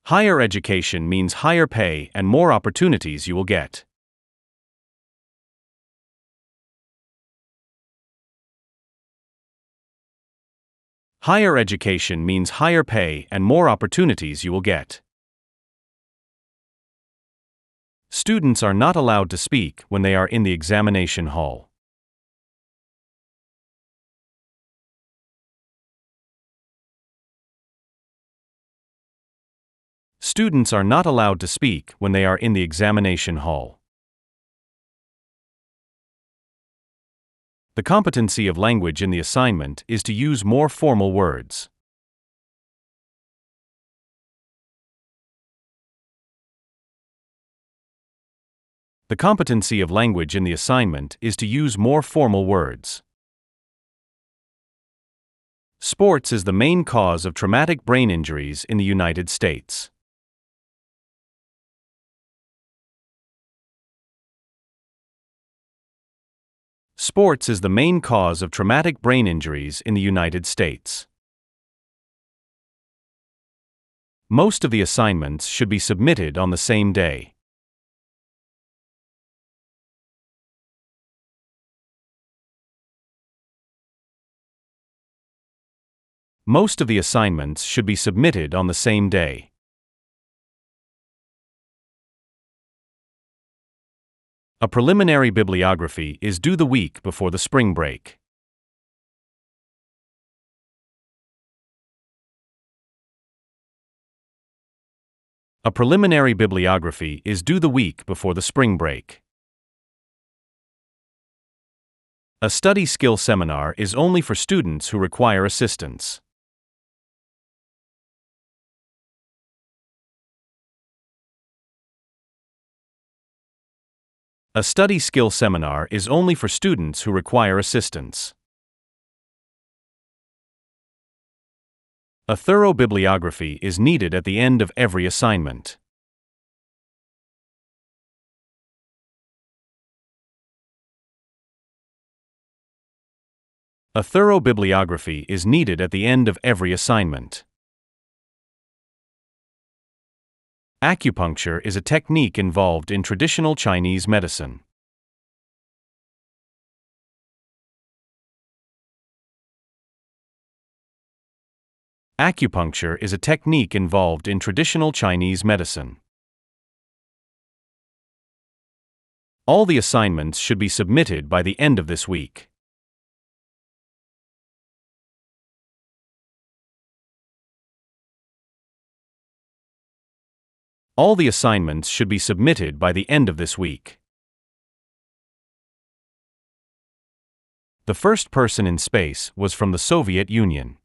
Higher education means higher pay and more opportunities you will get. Higher education means higher pay and more opportunities you will get. Students are not allowed to speak when they are in the examination hall. Students are not allowed to speak when they are in the examination hall. The competency of language in the assignment is to use more formal words. The competency of language in the assignment is to use more formal words. Sports is the main cause of traumatic brain injuries in the United States. Sports is the main cause of traumatic brain injuries in the United States. Most of the assignments should be submitted on the same day. Most of the assignments should be submitted on the same day. A preliminary bibliography is due the week before the spring break. A preliminary bibliography is due the week before the spring break. A study skill seminar is only for students who require assistance. A study skill seminar is only for students who require assistance. A thorough bibliography is needed at the end of every assignment. A thorough bibliography is needed at the end of every assignment. Acupuncture is a technique involved in traditional Chinese medicine. Acupuncture is a technique involved in traditional Chinese medicine. All the assignments should be submitted by the end of this week. All the assignments should be submitted by the end of this week. The first person in space was from the Soviet Union.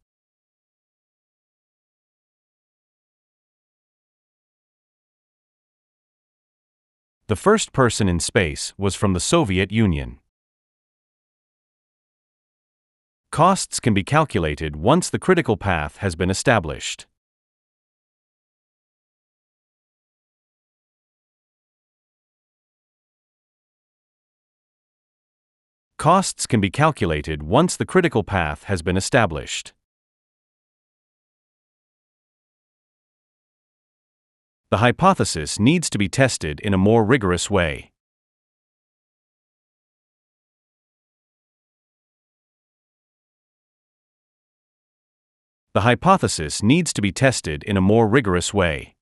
The first person in space was from the Soviet Union. Costs can be calculated once the critical path has been established. Costs can be calculated once the critical path has been established. The hypothesis needs to be tested in a more rigorous way. The hypothesis needs to be tested in a more rigorous way.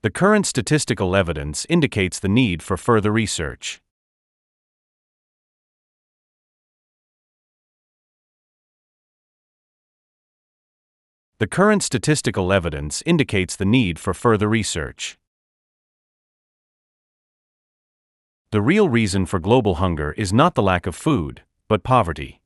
The current statistical evidence indicates the need for further research. The current statistical evidence indicates the need for further research. The real reason for global hunger is not the lack of food, but poverty.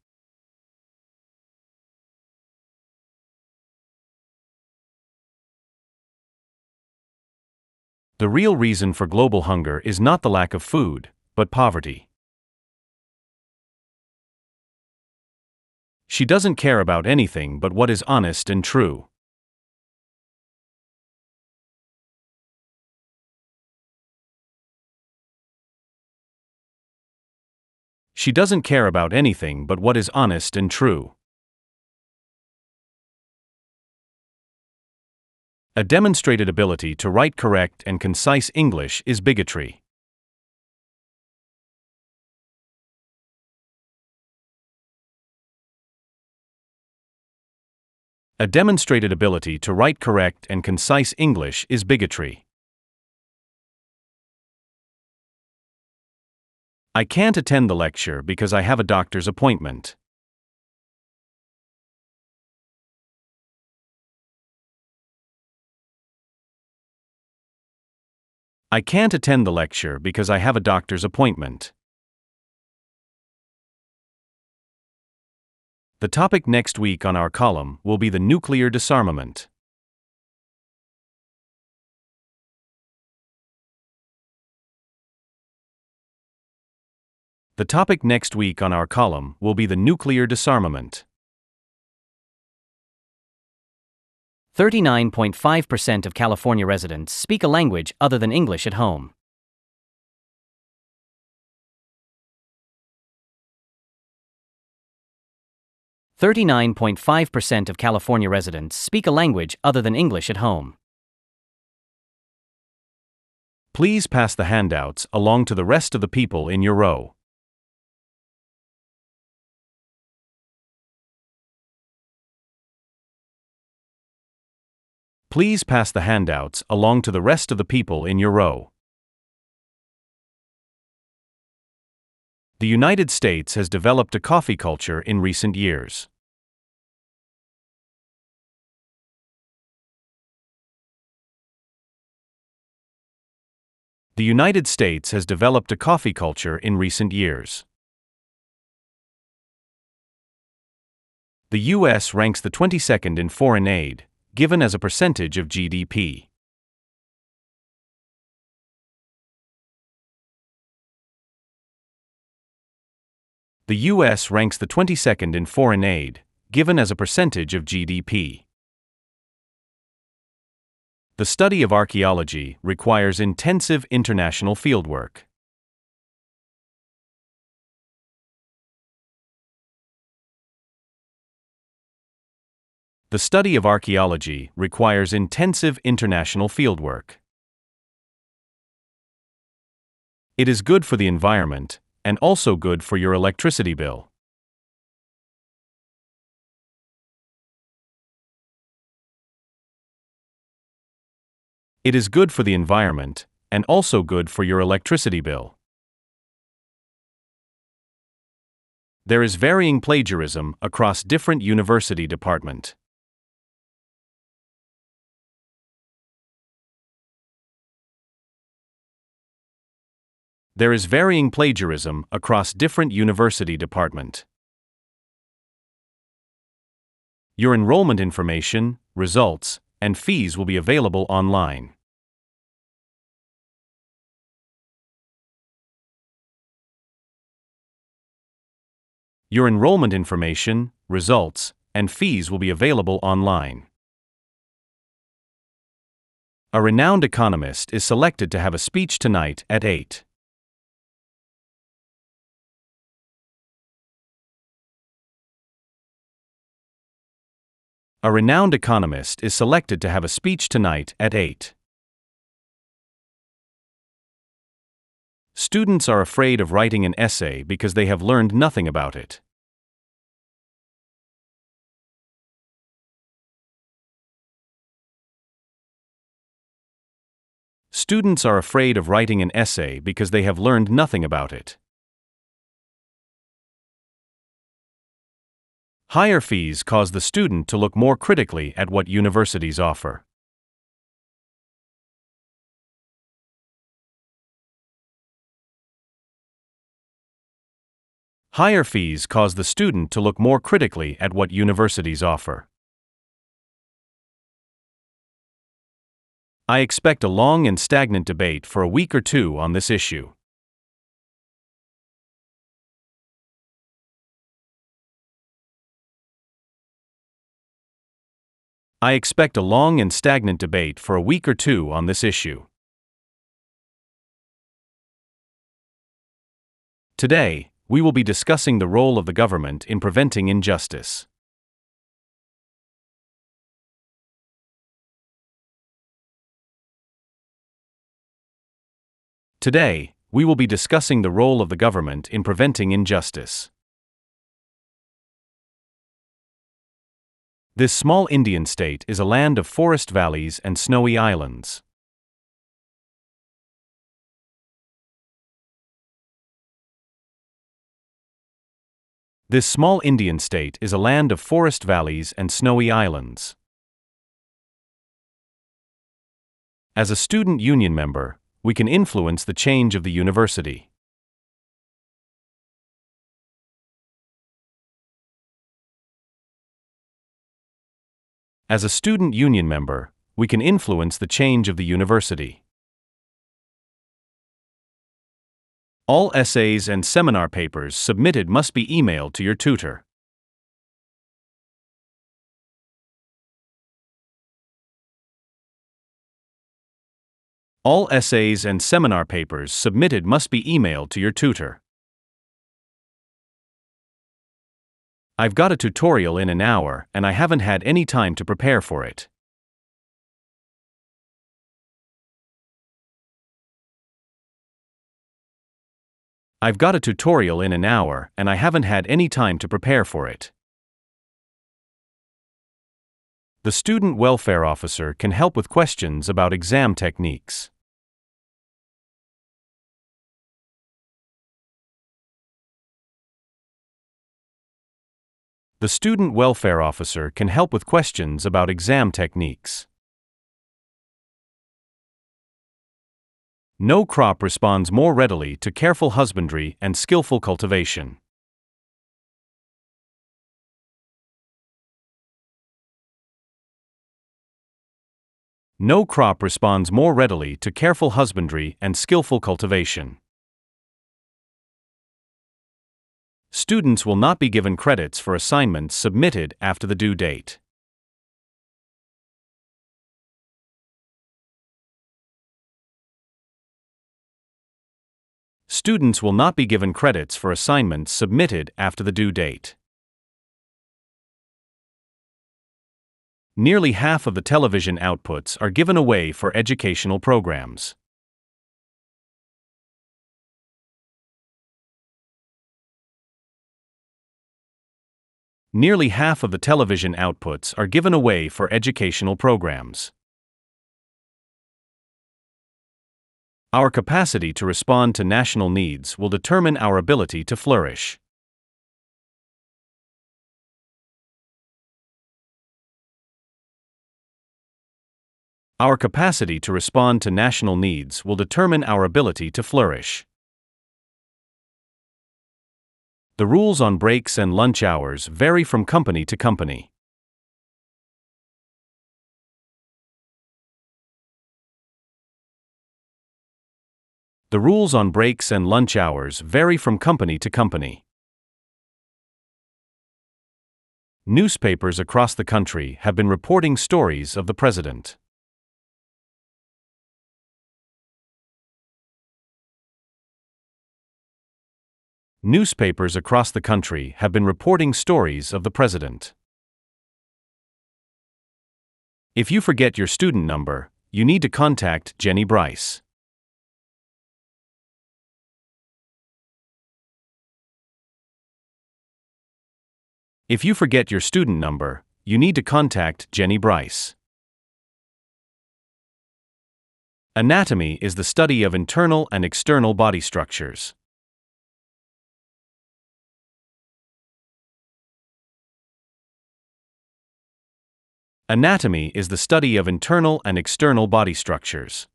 The real reason for global hunger is not the lack of food, but poverty. She doesn't care about anything but what is honest and true. She doesn't care about anything but what is honest and true. A demonstrated ability to write correct and concise English is bigotry. A demonstrated ability to write correct and concise English is bigotry. I can't attend the lecture because I have a doctor's appointment. I can't attend the lecture because I have a doctor's appointment. The topic next week on our column will be the nuclear disarmament. The topic next week on our column will be the nuclear disarmament. 39.5% of California residents speak a language other than English at home. (39.5% of California residents speak a language other than English at home. Please pass the handouts along to the rest of the people in your row. Please pass the handouts along to the rest of the people in your row. The United States has developed a coffee culture in recent years. The United States has developed a coffee culture in recent years. The U.S. ranks the 22nd in foreign aid, given as a percentage of GDP. The U.S. ranks the 22nd in foreign aid, given as a percentage of GDP. The study of archaeology requires intensive international fieldwork. The study of archaeology requires intensive international fieldwork. It is good for the environment, and also good for your electricity bill. It is good for the environment, and also good for your electricity bill. There is varying plagiarism across different university departments. There is varying plagiarism across different university departments. Your enrollment information, results, and fees will be available online. Your enrollment information, results, and fees will be available online. A renowned economist is selected to have a speech tonight at 8. A renowned economist is selected to have a speech tonight at 8. Students are afraid of writing an essay because they have learned nothing about it. Students are afraid of writing an essay because they have learned nothing about it. Higher fees cause the student to look more critically at what universities offer. Higher fees cause the student to look more critically at what universities offer. I expect a long and stagnant debate for a week or two on this issue. I expect a long and stagnant debate for a week or two on this issue. Today, we will be discussing the role of the government in preventing injustice. Today, we will be discussing the role of the government in preventing injustice. This small Indian state is a land of forest valleys and snowy islands. This small Indian state is a land of forest valleys and snowy islands. As a student union member, we can influence the change of the university. As a student union member, we can influence the change of the university. All essays and seminar papers submitted must be emailed to your tutor. All essays and seminar papers submitted must be emailed to your tutor. I've got a tutorial in an hour and I haven't had any time to prepare for it. I've got a tutorial in an hour and I haven't had any time to prepare for it. The student welfare officer can help with questions about exam techniques. The student welfare officer can help with questions about exam techniques. No crop responds more readily to careful husbandry and skillful cultivation. No crop responds more readily to careful husbandry and skillful cultivation. Students will not be given credits for assignments submitted after the due date. Students will not be given credits for assignments submitted after the due date. Nearly half of the television outputs are given away for educational programs. Nearly half of the television outputs are given away for educational programs. Our capacity to respond to national needs will determine our ability to flourish. Our capacity to respond to national needs will determine our ability to flourish. The rules on breaks and lunch hours vary from company to company. The rules on breaks and lunch hours vary from company to company. Newspapers across the country have been reporting stories of the president. Newspapers across the country have been reporting stories of the president. If you forget your student number, you need to contact Jenny Bryce. If you forget your student number, you need to contact Jenny Bryce. Anatomy is the study of internal and external body structures. Anatomy is the study of internal and external body structures.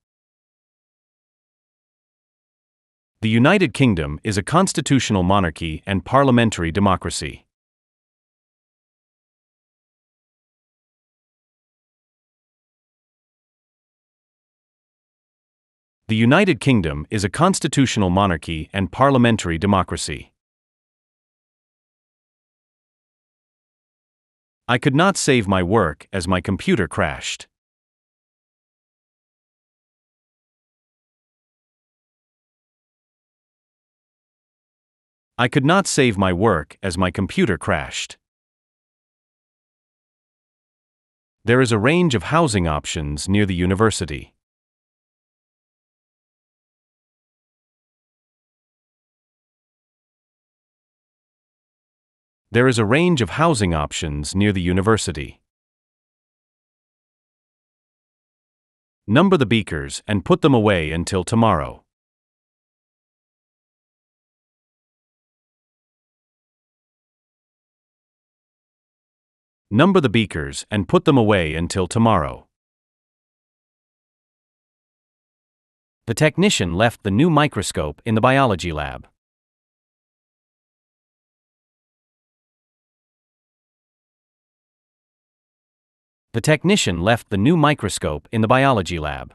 The United Kingdom is a constitutional monarchy and parliamentary democracy. The United Kingdom is a constitutional monarchy and parliamentary democracy. I could not save my work as my computer crashed. I could not save my work as my computer crashed. There is a range of housing options near the university. There is a range of housing options near the university. Number the beakers and put them away until tomorrow. Number the beakers and put them away until tomorrow. The technician left the new microscope in the biology lab. The technician left the new microscope in the biology lab.